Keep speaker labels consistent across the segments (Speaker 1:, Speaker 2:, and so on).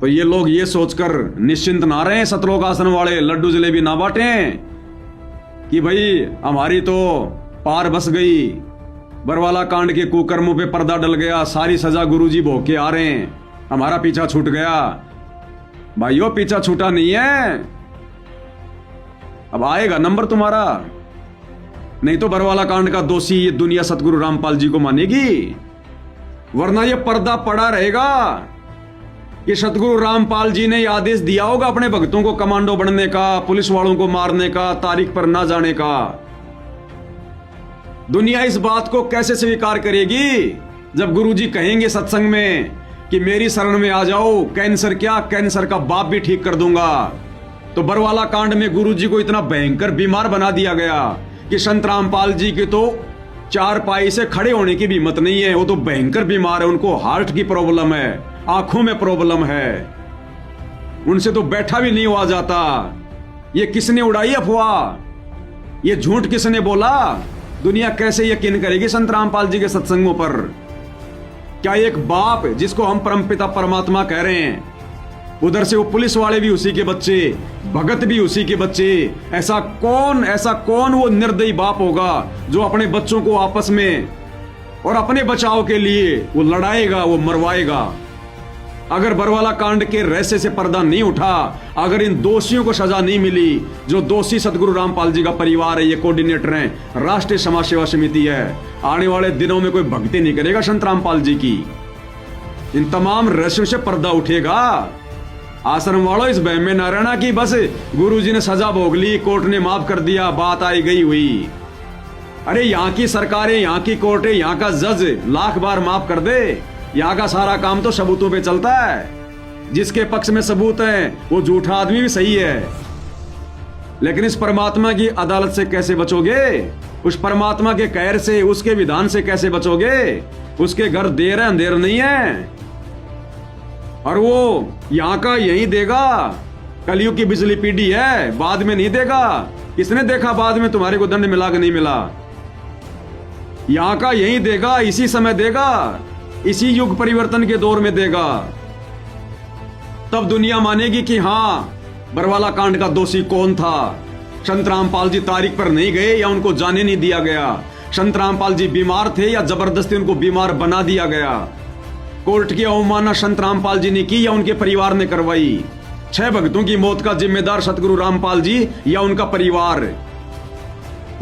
Speaker 1: तो ये लोग ये सोचकर निश्चिंत ना रहे सतलोक आसन वाले, लड्डू जलेबी ना बांटें कि भाई हमारी तो पार बस गई, बरवाला कांड के कुकर्मों पे पर्दा डल गया, सारी सजा गुरुजी भोग के आ रहे हैं, हमारा पीछा छूट गया। भाइयों पीछा छूटा नहीं है, अब आएगा नंबर तुम्हारा। नहीं तो बरवाला कांड का दोषी ये दुनिया सतगुरु रामपाल जी को मानेगी, वरना ये पर्दा पड़ा रहेगा कि सतगुरु रामपाल जी ने आदेश दिया होगा अपने भक्तों को कमांडो बनने का, पुलिस वालों को मारने का, तारीख पर ना जाने का। दुनिया इस बात को कैसे स्वीकार करेगी जब गुरुजी कहेंगे सत्संग में कि मेरी शरण में आ जाओ, कैंसर क्या, कैंसर का बाप भी ठीक कर दूंगा। तो बरवाला कांड में गुरुजी को इतना भयंकर बीमार बना दिया गया कि संत रामपाल जी के तो चार पाई से खड़े होने की भी हिम्मत नहीं है, वो तो भयंकर बीमार है, उनको हार्ट की प्रॉब्लम है, आंखों में प्रॉब्लम है, उनसे तो बैठा भी नहीं हुआ जाता। ये किसने उड़ाई अफवाह, ये झूठ किसने बोला? दुनिया कैसे यकीन करेगी संत रामपाल जी के सत्संगों पर? क्या एक बाप जिसको हम परमपिता परमात्मा कह रहे हैं, उधर से वो पुलिस वाले भी उसी के बच्चे, भगत भी उसी के बच्चे, ऐसा कौन वो निर्दयी बाप होगा जो अपने बच्चों को आपस में और अपने बचाव के लिए वो लड़ाएगा, वो मरवाएगा? अगर बरवाला कांड के रहस्य से पर्दा नहीं उठा, अगर इन दोषियों को सजा नहीं मिली, जो दोषी सतगुरु रामपाल जी का परिवार है, ये कोऑर्डिनेटर हैं, राष्ट्रीय समाज सेवा समिति है, आने वाले दिनों में कोई भक्ति नहीं करेगा संत रामपाल जी की। इन तमाम रहस्यों से पर्दा उठेगा। आश्रम वालों इस बहम में न रहना कि बस गुरुजी ने सजा भोग ली, कोर्ट ने माफ कर दिया, बात आई गई हुई। अरे यहाँ की सरकारें, यहाँ की कोर्टें, यहाँ का जज लाख बार माफ कर दे, यहाँ का सारा काम तो सबूतों पे चलता है। जिसके पक्ष में सबूत है वो झूठा आदमी भी सही है। लेकिन इस परमात्मा की अदालत से कैसे बचोगे? उस परमात्मा के कहर से, उसके विधान से कैसे बचोगे? उसके घर देर है, अंधेर नहीं है, और वो यहाँ का यही देगा। कलयुग की बिजली पीढ़ी है, बाद में नहीं देगा। किसने देखा बाद में तुम्हारे को दंड मिला कि नहीं मिला? यहाँ का यही देगा, इसी समय देगा, इसी युग परिवर्तन के दौर में देगा। तब दुनिया मानेगी कि हाँ, बरवाला कांड का दोषी कौन था। संत रामपाल जी तारीख पर नहीं गए या उनको जाने नहीं दिया गया, संत रामपाल जी बीमार थे या जबरदस्ती उनको बीमार बना दिया गया। कोर्ट की अवमानना संत रामपाल जी ने की या उनके परिवार ने करवाई? 6 भक्तों की मौत का जिम्मेदार सतगुरु रामपाल जी या उनका परिवार?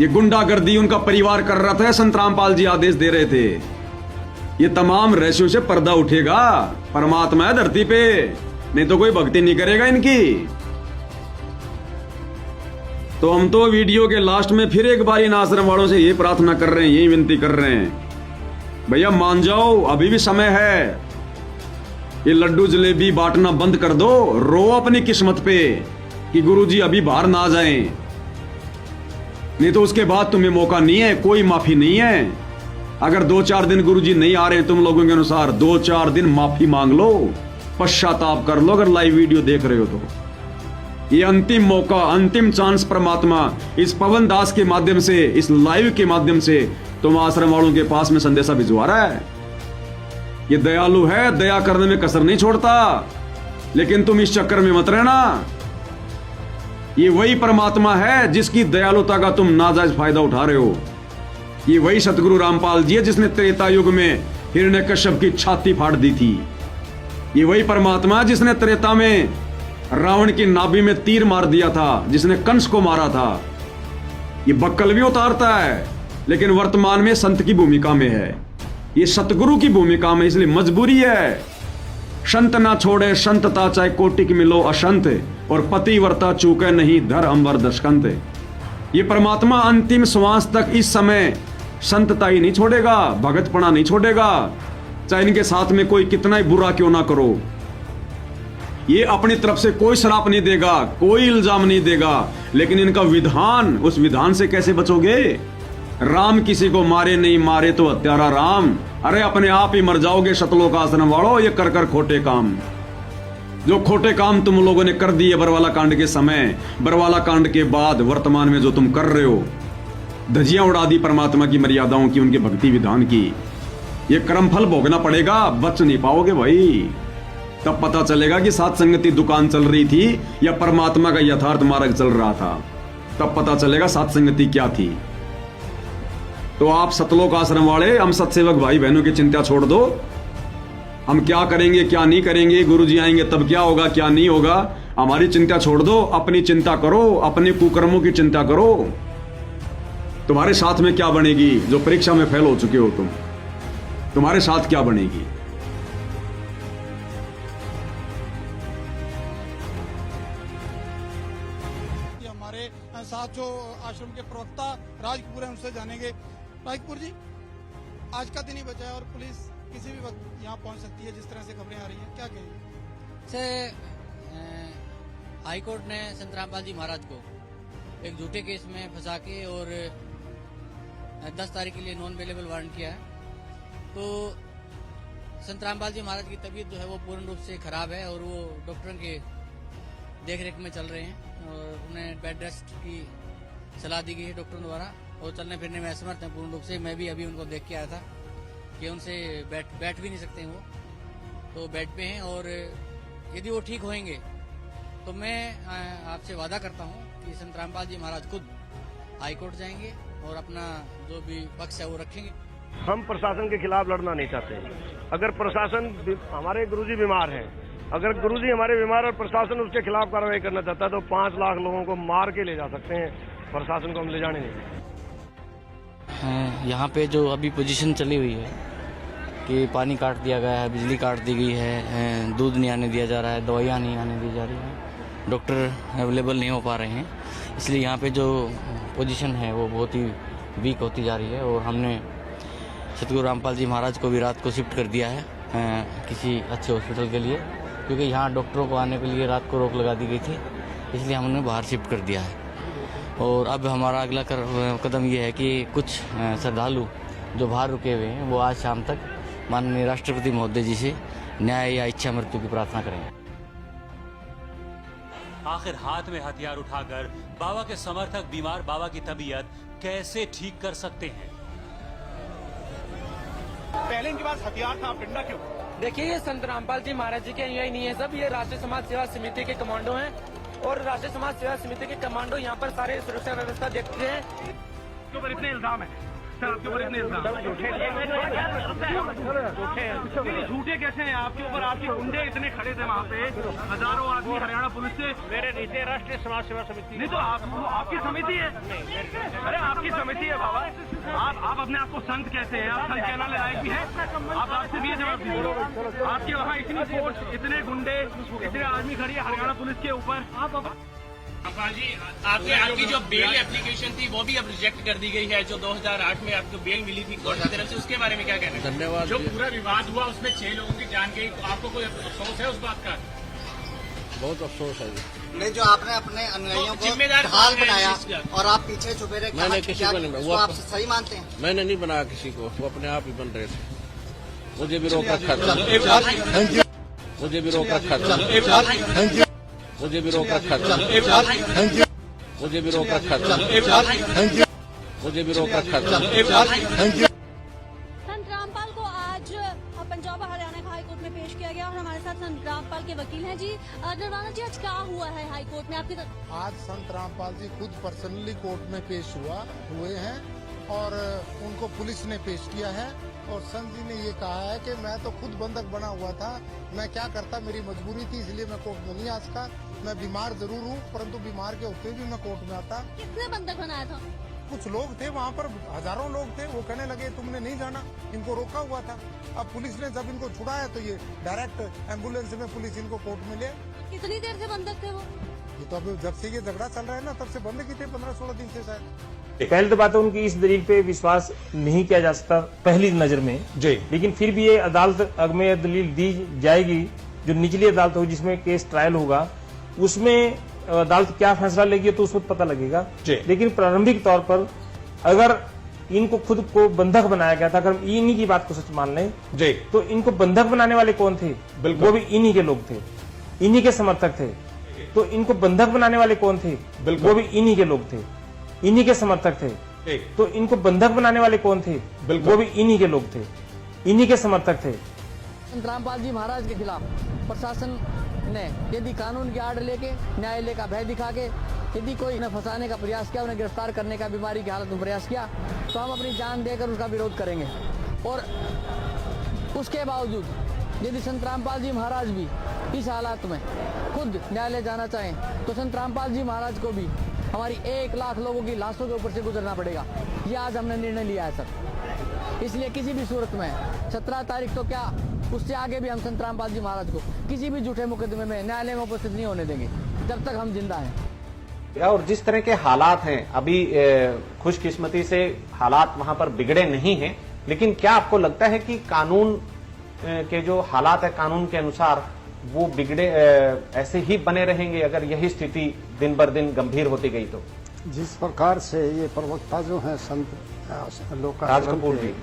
Speaker 1: ये गुंडागर्दी उनका परिवार कर रहा था, संत रामपाल जी आदेश दे रहे थे। ये तमाम रहस्यों से पर्दा उठेगा। परमात्मा है धरती पे, नहीं तो कोई भक्ति नहीं करेगा इनकी। तो हम तो वीडियो के लास्ट में फिर एक बार इन आश्रम वालों से ये प्रार्थना कर रहे हैं, यही विनती कर रहे हैं, भैया मान जाओ, अभी भी समय है। ये लड्डू जलेबी बांटना बंद कर दो, रो अपनी किस्मत पे कि गुरुजी अभी बाहर ना जाएं, नहीं तो उसके बाद तुम्हें मौका नहीं है, कोई माफी नहीं है। अगर 2-4 दिन गुरुजी नहीं आ रहे तुम लोगों के अनुसार, 2-4 दिन माफी मांग लो, पश्चाताप कर लो। अगर लाइव वीडियो देख रहे हो तो ये अंतिम मौका, अंतिम चांस परमात्मा इस पवन दास के माध्यम से, इस लाइव के माध्यम से तुम आश्रम वालों के पास में संदेशा भिजवा रहा है। ये दयालु है, दया करने में कसर नहीं छोड़ता, लेकिन तुम इस चक्कर में मत रहना। ये वही परमात्मा है जिसकी दयालुता का तुम नाजायज फायदा उठा रहे हो। ये वही सतगुरु रामपाल जी है जिसने त्रेता युग में हिरण्यकश्यप की छाती फाड़ दी थी। ये वही परमात्मा है जिसने त्रेता में रावण की नाभि में तीर मार दिया था, जिसने कंस को मारा था। ये बक्कल भी उतारता है, लेकिन वर्तमान में संत की भूमिका में है, ये सतगुरु की भूमिका में, इसलिए मजबूरी है। संत ना छोड़े संतता, चाहे कोटिक मिलो अशंत, और पतिव्रता चूके नहीं धर अंबर दशकंत। ये परमात्मा अंतिम श्वास तक इस समय संतता ही नहीं छोड़ेगा, भगतपना नहीं छोड़ेगा, चाहे इनके साथ में कोई कितना ही बुरा क्यों ना करो। ये अपनी तरफ से कोई श्राप नहीं देगा, कोई इल्जाम नहीं देगा, लेकिन इनका विधान, उस विधान से कैसे बचोगे? राम किसी को मारे नहीं, मारे तो हत्यारा राम। अरे अपने आप ही मर जाओगे सतलोक आश्रम वालों, ये कर कर खोटे काम। जो खोटे काम तुम लोगों ने कर दिए बरवाला कांड के समय, बरवाला कांड के बाद वर्तमान में जो तुम कर रहे हो, धजियां उड़ा दी परमात्मा की मर्यादाओं की, उनके भक्ति विधान की, ये कर्मफल भोगना पड़ेगा, बच नहीं पाओगे भाई। तब पता चलेगा कि सात संगति दुकान चल रही थी या परमात्मा का यथार्थ मार्ग चल रहा था। तब पता चलेगा सात संगति क्या थी। तो आप सतलोक आश्रम वाले, हम सत्सेवक भाई बहनों की चिंता छोड़ दो। हम क्या करेंगे क्या नहीं करेंगे, गुरुजी आएंगे तब क्या होगा क्या नहीं होगा, हमारी चिंता छोड़ दो। अपनी चिंता करो, अपने कुकर्मों की चिंता करो। तुम्हारे साथ में क्या बनेगी? जो परीक्षा में फेल हो चुके हो तुम, तुम्हारे साथ क्या बनेगी?
Speaker 2: हमारे साथ जो आश्रम के प्रवक्ता राज कपूर हैं, उनसे जानेंगे। राज कपूर जी, आज का दिन ही बचा है और पुलिस किसी भी वक्त यहाँ पहुंच सकती है, जिस तरह से खबरें आ रही हैं, क्या कहेंगे?
Speaker 3: हाई कोर्ट ने संत रामपाल जी महाराज को एक झूठे केस में फंसा के और 10 तारीख के लिए नॉन अवेलेबल वारंट किया है। तो संत रामपाल जी महाराज की तबीयत जो है वो पूर्ण रूप से खराब है और वो डॉक्टरों के देखरेख में चल रहे हैं और उन्हें बेड रेस्ट की सलाह दी गई है डॉक्टरों द्वारा और चलने फिरने में असमर्थ हैं पूर्ण रूप से। मैं भी अभी उनको देख के आया था कि उनसे बैठ भी नहीं सकते हैं वो, तो बेड पे हैं। और यदि वो ठीक होंगे तो मैं आपसे वादा करता हूं कि संत रामपाल जी महाराज खुद हाई कोर्ट जाएंगे और अपना जो भी पक्ष है वो रखेंगे।
Speaker 4: हम प्रशासन के खिलाफ लड़ना नहीं चाहते। अगर प्रशासन, हमारे गुरुजी बीमार हैं, अगर गुरुजी हमारे बीमार और प्रशासन उसके खिलाफ कार्रवाई करना चाहता है तो 5 लाख लोगों को मार के ले जा सकते हैं। प्रशासन को हम ले जाने नहीं।
Speaker 3: यहाँ पे जो अभी पोजीशन चली हुई है कि पानी काट दिया गया है, बिजली काट दी गई है, दूध नहीं आने दिया जा रहा है, दवाइयाँ नहीं आने दी जा रही हैं, डॉक्टर अवेलेबल नहीं हो पा रहे हैं, इसलिए यहाँ पे जो पोजीशन है वो बहुत ही वीक होती जा रही है। और हमने सतगुरु रामपाल जी महाराज को भी रात को शिफ्ट कर दिया है किसी अच्छे हॉस्पिटल के लिए, क्योंकि यहाँ डॉक्टरों को आने के लिए रात को रोक लगा दी गई थी, इसलिए हमने बाहर शिफ्ट कर दिया है। और अब हमारा अगला कदम ये है कि कुछ श्रद्धालु जो बाहर रुके हुए हैं वो आज शाम तक माननीय राष्ट्रपति महोदय जी से न्याय या इच्छा मृत्यु की प्रार्थना करेंगे।
Speaker 5: आखिर हाथ में हथियार उठाकर बाबा के समर्थक बीमार बाबा की तबीयत कैसे ठीक कर सकते हैं?
Speaker 6: पहले इनके पास हथियार था, डंडा क्यों?
Speaker 7: देखिए, ये संत रामपाल जी महाराज जी के अनुयायी नहीं है सब, ये राष्ट्रीय समाज सेवा समिति के कमांडो हैं और राष्ट्रीय समाज सेवा समिति के कमांडो यहाँ पर सारे सुरक्षा व्यवस्था देखते हैं।
Speaker 6: आपके ऊपर इतने इल्जाम है सर, आपके ऊपर इतने इल्जाम झूठे कैसे हैं आपके ऊपर? आपके गुंडे इतने खड़े थे वहाँ पे, हजारों आदमी हरियाणा पुलिस से। मेरे नीचे राष्ट्रीय समाज सेवा समिति नहीं तो आपकी समिति है। अरे आपकी समिति है बाबा, आप अपने आप को संत कहते हैं, आप संत कहना लायक भी है? आप आपसे भी जवाब दीजिए। आपके वहाँ इतनी फोर्स, इतने गुंडे, इतने आदमी खड़ी है हरियाणा पुलिस के ऊपर। आप
Speaker 8: जी, आपकी जो बेल एप्लीकेशन थी वो भी अब रिजेक्ट कर दी गई है, जो 2008 में आपको बेल मिली थी कोर्ट की तरफ से, उसके बारे में क्या कहना है?
Speaker 7: धन्यवाद।
Speaker 8: जो पूरा विवाद हुआ उसमें 6 लोगों की जान गई, तो आपको कोई अफसोस है उस बात का?
Speaker 7: बहुत अफसोस है
Speaker 9: नहीं, जो आपने अपने अनुयायियों को ढाल बनाया और आप पीछे छुपे रहे,
Speaker 7: मैंने किसी को नहीं, वो
Speaker 9: आप सही मानते हैं?
Speaker 7: मैंने नहीं बनाया किसी को, वो अपने आप ही बन रहे थे। मुझे भी रोक रखा था, मुझे भी रोक रखा था, मुझे भी रोक रखा था, मुझे भी रोक रखा था, मुझे भी रोक रखा था।
Speaker 10: संत रामपाल को आज पंजाब और हरियाणा का हाई कोर्ट में पेश किया गया और हमारे साथ संत रामपाल के वकील हैं जी। नरवाना जी, आज क्या हुआ है हाई कोर्ट में आपके?
Speaker 2: आज संत रामपाल जी खुद पर्सनली कोर्ट में पेश हुए हैं और उनको पुलिस ने पेश किया है। और संत जी ने ये कहा है कि मैं तो खुद बंधक बना हुआ था, मैं क्या करता, मेरी मजबूरी थी, इसलिए मैं कोर्ट में नहीं आ सका। मैं बीमार जरूर हूँ, परंतु बीमार के होते भी मैं कोर्ट में आता।
Speaker 10: किसने बंधक बनाया था?
Speaker 2: कुछ लोग थे वहाँ पर, हजारों लोग थे, वो कहने लगे तुमने नहीं जाना, इनको रोका हुआ था। अब पुलिस ने जब इनको छुड़ाया तो ये डायरेक्ट एम्बुलेंस में पुलिस इनको कोर्ट में ले।
Speaker 10: कितनी देर से बंधक थे वो?
Speaker 2: ये तो अब जब से ये झगड़ा चल रहा है ना, तब से बंद की थे, 15-16 दिन से शायद।
Speaker 4: पहले तो बात है, उनकी इस दलील पे विश्वास नहीं किया जा सकता पहली नजर में जी, लेकिन फिर भी ये अदालत में दलील दी जाएगी, जो निचली अदालत होगी जिसमें केस ट्रायल होगा, उसमें अदालत क्या फैसला लेगी तो उस वक्त पता लगेगा। लेकिन प्रारंभिक तौर पर अगर इनको खुद को बंधक बनाया गया था, अगर इन्हीं की बात को सच मान लें जी, तो इनको बंधक बनाने वाले कौन थे? वो भी इन्हीं के लोग थे, इन्हीं के समर्थक थे। तो इनको बंधक बनाने वाले कौन थे? वो भी इन्हीं के लोग थे, इन्हीं के समर्थक थे। तो इनको बंधक बनाने वाले कौन थे? वो भी इन्हीं के लोग थे, इन्हीं के समर्थक थे।
Speaker 3: रामपाल जी महाराज के खिलाफ प्रशासन ने यदि कानून के आड़ लेके न्यायालय का भय दिखा के यदि कोई उन्हें फंसाने का प्रयास किया, उन्हें गिरफ्तार करने का बीमारी की हालत में प्रयास किया, तो हम अपनी जान देकर उसका विरोध करेंगे। और उसके बावजूद यदि संत रामपाल जी महाराज भी इस हालात में खुद न्यायालय जाना चाहें तो संत रामपाल जी महाराज को भी हमारी 1 लाख लोगों की लाशों के ऊपर से गुजरना पड़ेगा। ये आज हमने निर्णय लिया है सर। इसलिए किसी भी सूरत में 17 तारीख तो क्या, उससे आगे भी हम संत रामपाल जी महाराज को किसी भी झूठे मुकदमे में न्यायालय में उपस्थित नहीं होने देंगे जब तक हम जिंदा हैं।
Speaker 11: और जिस तरह के हालात हैं अभी, खुशकिस्मती से हालात वहां पर बिगड़े नहीं हैं, लेकिन क्या आपको लगता है कि कानून के जो हालात है कानून के अनुसार वो बिगड़े ऐसे ही बने रहेंगे अगर यही स्थिति दिन बर दिन गंभीर होती गई तो?
Speaker 12: जिस प्रकार से ये प्रवक्ता जो हैं संत
Speaker 11: राज कपूर जी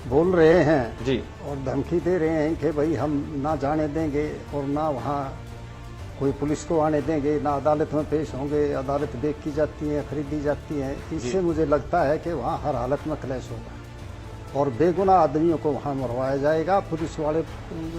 Speaker 12: बोल रहे हैं
Speaker 11: जी
Speaker 12: और धमकी दे रहे हैं कि भाई हम ना जाने देंगे और ना वहाँ कोई पुलिस को आने देंगे, ना अदालत में पेश होंगे, अदालत बेची जाती है, खरीदी जाती है, इससे मुझे लगता है कि वहाँ हर हालत में क्लैश होगा और बेगुनाह आदमियों को वहाँ मरवाया जाएगा। पुलिस वाले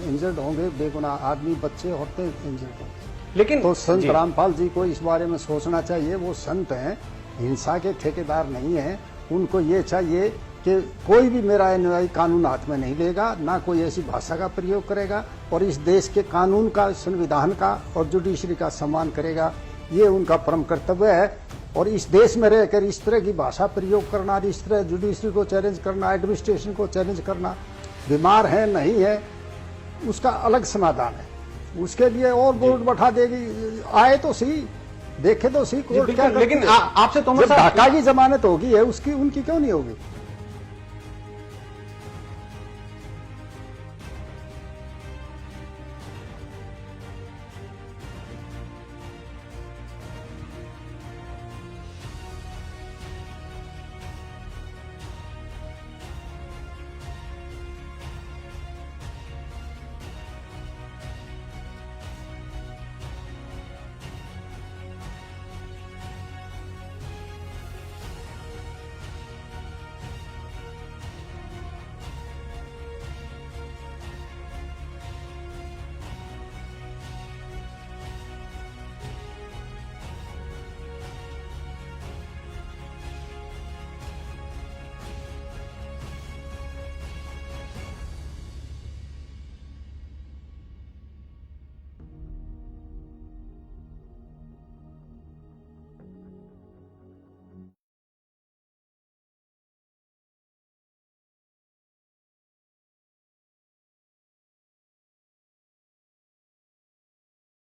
Speaker 12: इंजर्ड होंगे, बेगुनाह आदमी, बच्चे, औरतें इंजर्ड होंगे।
Speaker 11: लेकिन
Speaker 12: तो संत रामपाल जी को इस बारे में सोचना चाहिए। वो संत हैं, हिंसा के ठेकेदार नहीं हैं। उनको ये चाहिए कि कोई भी मेरा अनुयायी कानून हाथ में नहीं लेगा, ना कोई ऐसी भाषा का प्रयोग करेगा और इस देश के कानून का, संविधान का और जुडिशरी का सम्मान करेगा। ये उनका परम कर्तव्य है। और इस देश में रहकर इस तरह की भाषा प्रयोग करना, इस तरह जुडिशरी को चैलेंज करना, एडमिनिस्ट्रेशन को चैलेंज करना, बीमार है नहीं है उसका अलग समाधान है। उसके लिए और बोर्ड बैठा देगी, आए तो सही, देखे तो सही कोर्ट क्या।
Speaker 11: लेकिन आपसे तो
Speaker 12: ढाका की जमानत होगी है उसकी, उनकी क्यों नहीं होगी?